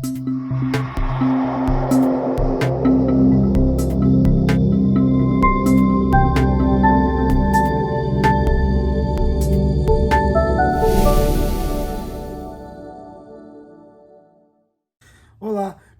Olá,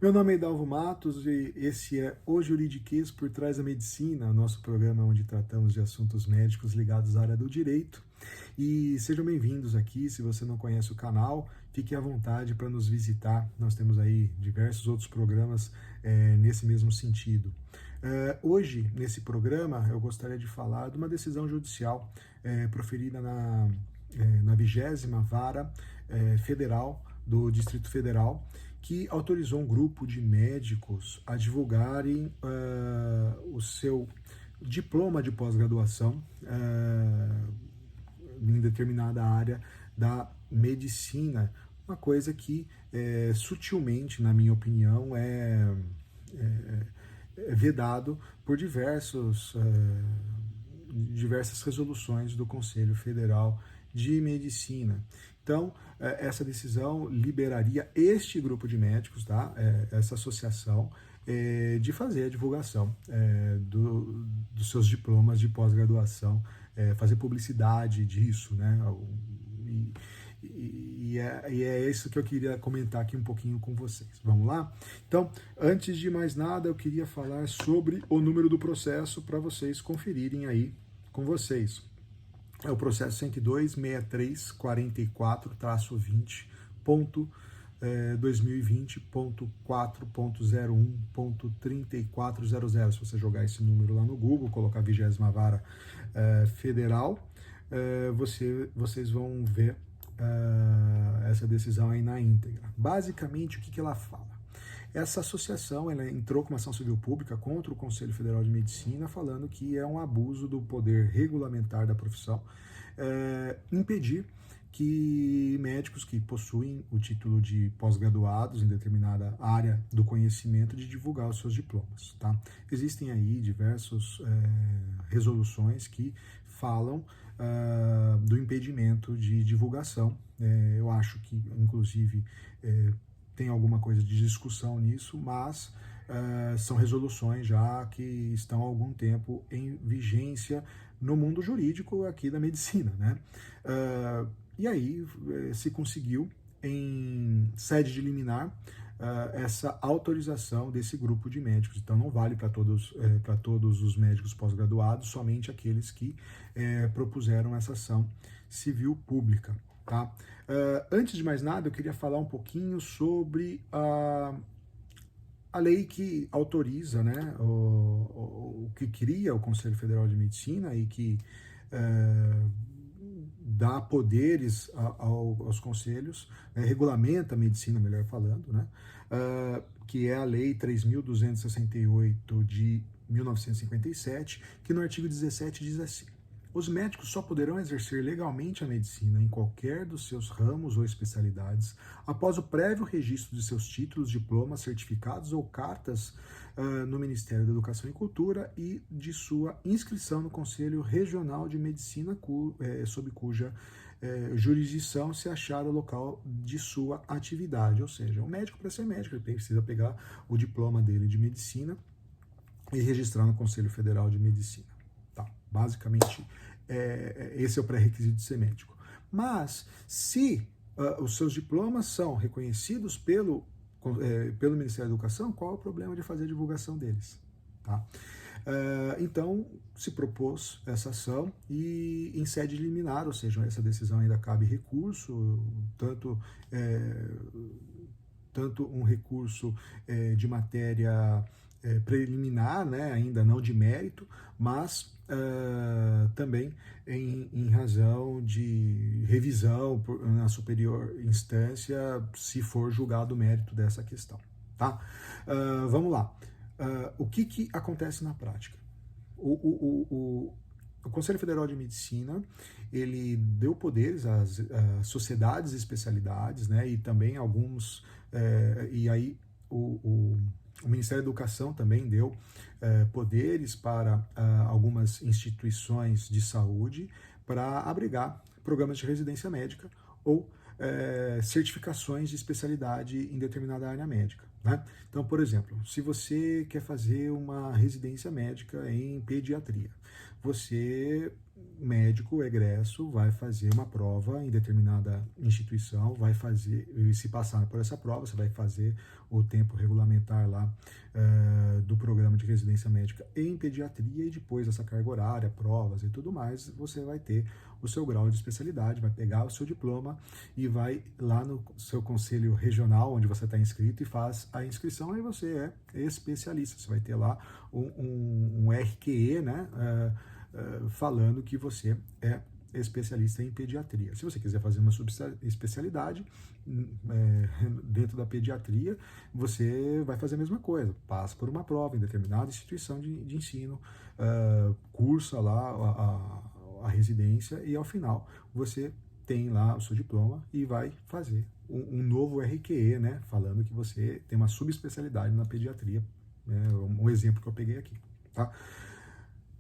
meu nome é Hidalgo Matos e esse é O Juridiquês por Trás da Medicina, nosso programa onde tratamos de assuntos médicos ligados à área do direito. E sejam bem-vindos aqui. Se você não conhece o canal, fique à vontade para nos visitar. Nós temos aí diversos outros programas nesse mesmo sentido. Hoje, nesse programa, eu gostaria de falar de uma decisão judicial proferida na 20ª Vara Federal do Distrito Federal, que autorizou um grupo de médicos a divulgarem o seu diploma de pós-graduação em determinada área da medicina, uma coisa que sutilmente, na minha opinião, é vedado por diversas resoluções do Conselho Federal de Medicina. Então, essa decisão liberaria este grupo de médicos, tá? Essa associação, de fazer a divulgação dos seus diplomas de pós-graduação, fazer publicidade disso, né? E é isso que eu queria comentar aqui um pouquinho com vocês. Vamos lá? Então, antes de mais nada, eu queria falar sobre o número do processo para vocês conferirem aí com vocês. É o processo 102.634/2020.4.01.3400. Se você jogar esse número lá no Google, colocar 20ª Vara Federal, vocês vão ver essa decisão aí na íntegra. Basicamente, o que ela fala? Essa associação ela entrou com uma ação civil pública contra o Conselho Federal de Medicina, falando que é um abuso do poder regulamentar da profissão impedir que médicos que possuem o título de pós-graduados em determinada área do conhecimento de divulgar os seus diplomas. Tá? Existem aí diversas resoluções que falam do impedimento de divulgação. Eu acho que, inclusive, tem alguma coisa de discussão nisso, mas são resoluções já que estão há algum tempo em vigência no mundo jurídico aqui da medicina, né? E aí se conseguiu, em sede de liminar, essa autorização desse grupo de médicos. Então não vale para todos os médicos pós-graduados, somente aqueles que propuseram essa ação civil pública. Tá? Antes de mais nada, eu queria falar um pouquinho sobre a lei que autoriza, né, o que cria o Conselho Federal de Medicina e que dá poderes aos conselhos, regulamenta a medicina, melhor falando, né, que é a Lei 3.268 de 1957, que no artigo 17 diz assim: os médicos só poderão exercer legalmente a medicina em qualquer dos seus ramos ou especialidades após o prévio registro de seus títulos, diplomas, certificados ou cartas no Ministério da Educação e Cultura e de sua inscrição no Conselho Regional de Medicina, sob cuja jurisdição se achar o local de sua atividade. Ou seja, o médico, para ser médico, ele precisa pegar o diploma dele de medicina e registrar no Conselho Federal de Medicina. Tá, basicamente, esse é o pré-requisito de ser médico. Mas, se os seus diplomas são reconhecidos pelo Ministério da Educação, qual é o problema de fazer a divulgação deles? Tá? Então, se propôs essa ação e em sede liminar, ou seja, essa decisão ainda cabe recurso, tanto um recurso de matéria preliminar, né, ainda não de mérito, mas também em razão de revisão na superior instância, se for julgado o mérito dessa questão. Tá? Vamos lá. O que acontece na prática? O Conselho Federal de Medicina, ele deu poderes às sociedades e especialidades, né, e também alguns, e aí o Ministério da Educação também deu poderes para algumas instituições de saúde para abrigar programas de residência médica ou certificações de especialidade em determinada área médica, né? Então, por exemplo, se você quer fazer uma residência médica em pediatria, você, médico egresso, vai fazer uma prova em determinada instituição, vai fazer, e se passar por essa prova, você vai fazer o tempo regulamentar lá do programa de residência médica em pediatria, e depois dessa carga horária, provas e tudo mais, você vai ter o seu grau de especialidade, vai pegar o seu diploma e vai lá no seu conselho regional, onde você está inscrito, e faz a inscrição, e você é especialista. Você vai ter lá um RQE, né, falando que você é especialista em pediatria. Se você quiser fazer uma subespecialidade dentro da pediatria, você vai fazer a mesma coisa, passa por uma prova em determinada instituição de ensino, cursa lá a residência, e ao final você tem lá o seu diploma e vai fazer um novo RQE, né, falando que você tem uma subespecialidade na pediatria, né, um exemplo que eu peguei aqui, tá?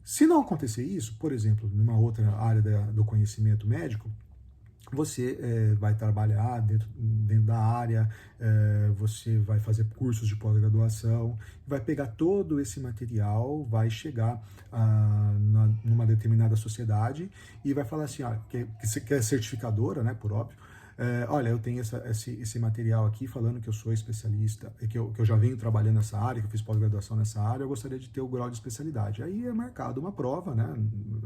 Se não acontecer isso, por exemplo, numa outra área do conhecimento médico, você vai trabalhar dentro da área, você vai fazer cursos de pós-graduação, vai pegar todo esse material, vai chegar numa determinada sociedade e vai falar assim, que é certificadora, né, por óbvio, olha, eu tenho esse material aqui falando que eu sou especialista, que eu já venho trabalhando nessa área, que eu fiz pós-graduação nessa área, eu gostaria de ter o grau de especialidade. Aí é marcado uma prova, né?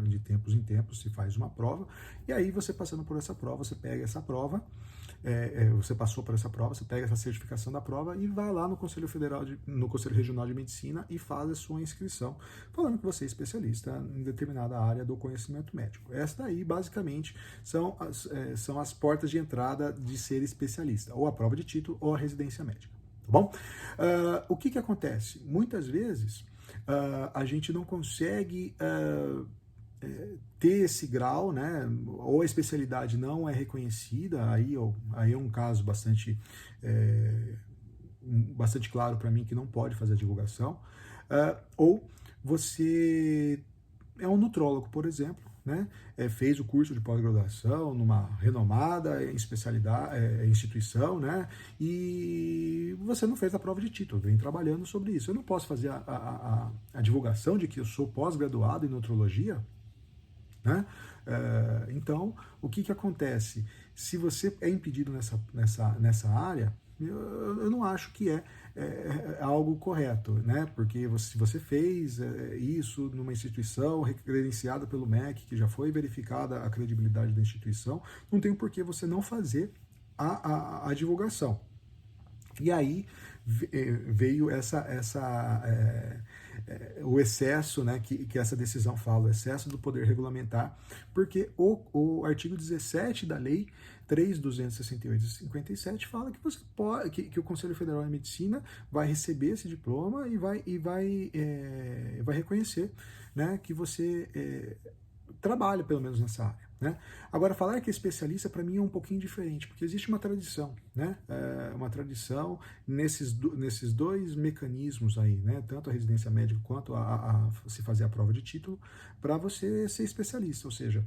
De tempos em tempos se faz uma prova, e aí você passando por essa prova, você pega essa prova, você passou por essa prova, você pega essa certificação da prova e vai lá no Conselho no Conselho Regional de Medicina e faz a sua inscrição, falando que você é especialista em determinada área do conhecimento médico. Essa daí, basicamente, são as portas de entrada de ser especialista, ou a prova de título ou a residência médica, tá bom? O que acontece? Muitas vezes a gente não consegue ter esse grau, né, ou a especialidade não é reconhecida, aí é um caso bastante claro para mim que não pode fazer a divulgação, ou você é um nutrólogo, por exemplo, né, fez o curso de pós-graduação numa renomada instituição, né, e você não fez a prova de título, vem trabalhando sobre isso. Eu não posso fazer a divulgação de que eu sou pós-graduado em nutrologia, né? Então, o que acontece? Se você é impedido nessa área, eu não acho que é algo correto, né? Porque se você fez isso numa instituição credenciada pelo MEC, que já foi verificada a credibilidade da instituição, não tem por que você não fazer a divulgação. E aí veio o excesso, né, que essa decisão fala, o excesso do poder regulamentar, porque o artigo 17 da lei 3.268/57 fala que você pode, que o Conselho Federal de Medicina vai receber esse diploma e vai reconhecer, né, que você trabalha pelo menos nessa área, né? Agora, falar que é especialista para mim é um pouquinho diferente, porque existe uma tradição, né? Uma tradição nesses dois mecanismos aí, né? Tanto a residência médica quanto a se fazer a prova de título, para você ser especialista, ou seja,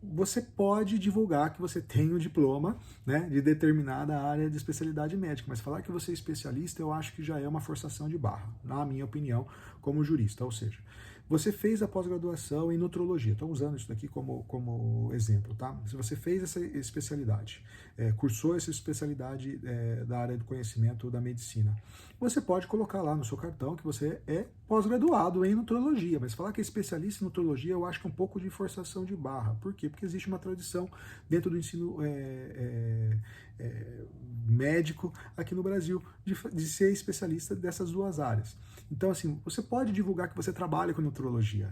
você pode divulgar que você tem o diploma, né, de determinada área de especialidade médica, mas falar que você é especialista eu acho que já é uma forçação de barra, na minha opinião, como jurista. Ou seja, você fez a pós-graduação em nutrologia, estou usando isso daqui como exemplo, tá? Se você fez essa especialidade, cursou essa especialidade da área do conhecimento da medicina, você pode colocar lá no seu cartão que você é pós-graduado em nutrologia, mas falar que é especialista em nutrologia eu acho que é um pouco de forçação de barra. Por quê? Porque existe uma tradição dentro do ensino médico aqui no Brasil de ser especialista dessas duas áreas. Então, assim, você pode divulgar que você trabalha com nutrologia.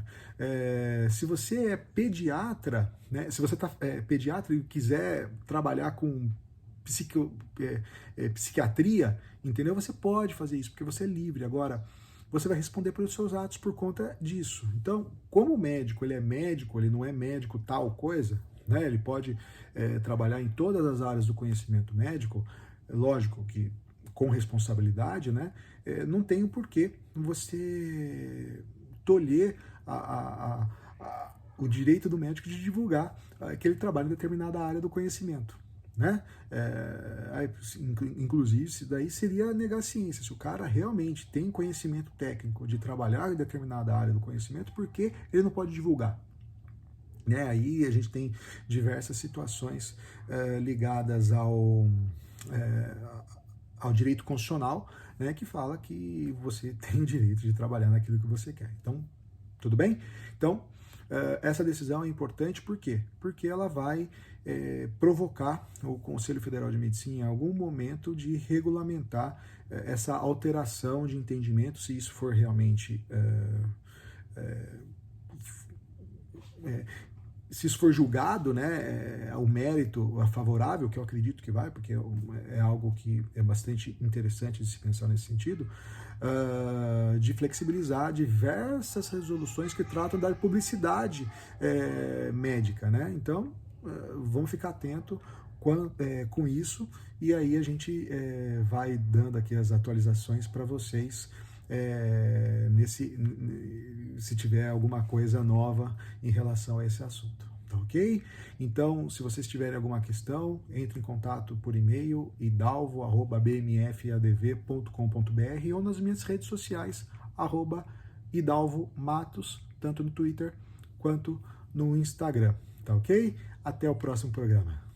Se você é pediatra, né, se você está pediatra e quiser trabalhar com psiquiatria, entendeu? Você pode fazer isso, porque você é livre. Agora, você vai responder pelos seus atos por conta disso. Então, como o médico, ele é médico, ele não é médico tal coisa, né? Ele pode trabalhar em todas as áreas do conhecimento médico, lógico que com responsabilidade, né? Não tem o porquê você tolher o direito do médico de divulgar que ele trabalha em determinada área do conhecimento. né? Inclusive, isso daí seria negar a ciência. Se o cara realmente tem conhecimento técnico de trabalhar em determinada área do conhecimento, por que ele não pode divulgar? Né? Aí a gente tem diversas situações ligadas ao direito constitucional, né, que fala que você tem o direito de trabalhar naquilo que você quer. Então, tudo bem? Então, essa decisão é importante por quê? Porque ela vai provocar o Conselho Federal de Medicina em algum momento de regulamentar essa alteração de entendimento, se isso for realmente se isso for julgado, né, o mérito favorável, que eu acredito que vai, porque é algo que é bastante interessante de se pensar nesse sentido, de flexibilizar diversas resoluções que tratam da publicidade médica, né? Então, vamos ficar atento com isso, e aí a gente vai dando aqui as atualizações para vocês se tiver alguma coisa nova em relação a esse assunto, tá ok? Então, se vocês tiverem alguma questão, entre em contato por e-mail idalvo@bmfadv.com.br ou nas minhas redes sociais @idalvomatos, tanto no Twitter quanto no Instagram, tá ok? Até o próximo programa.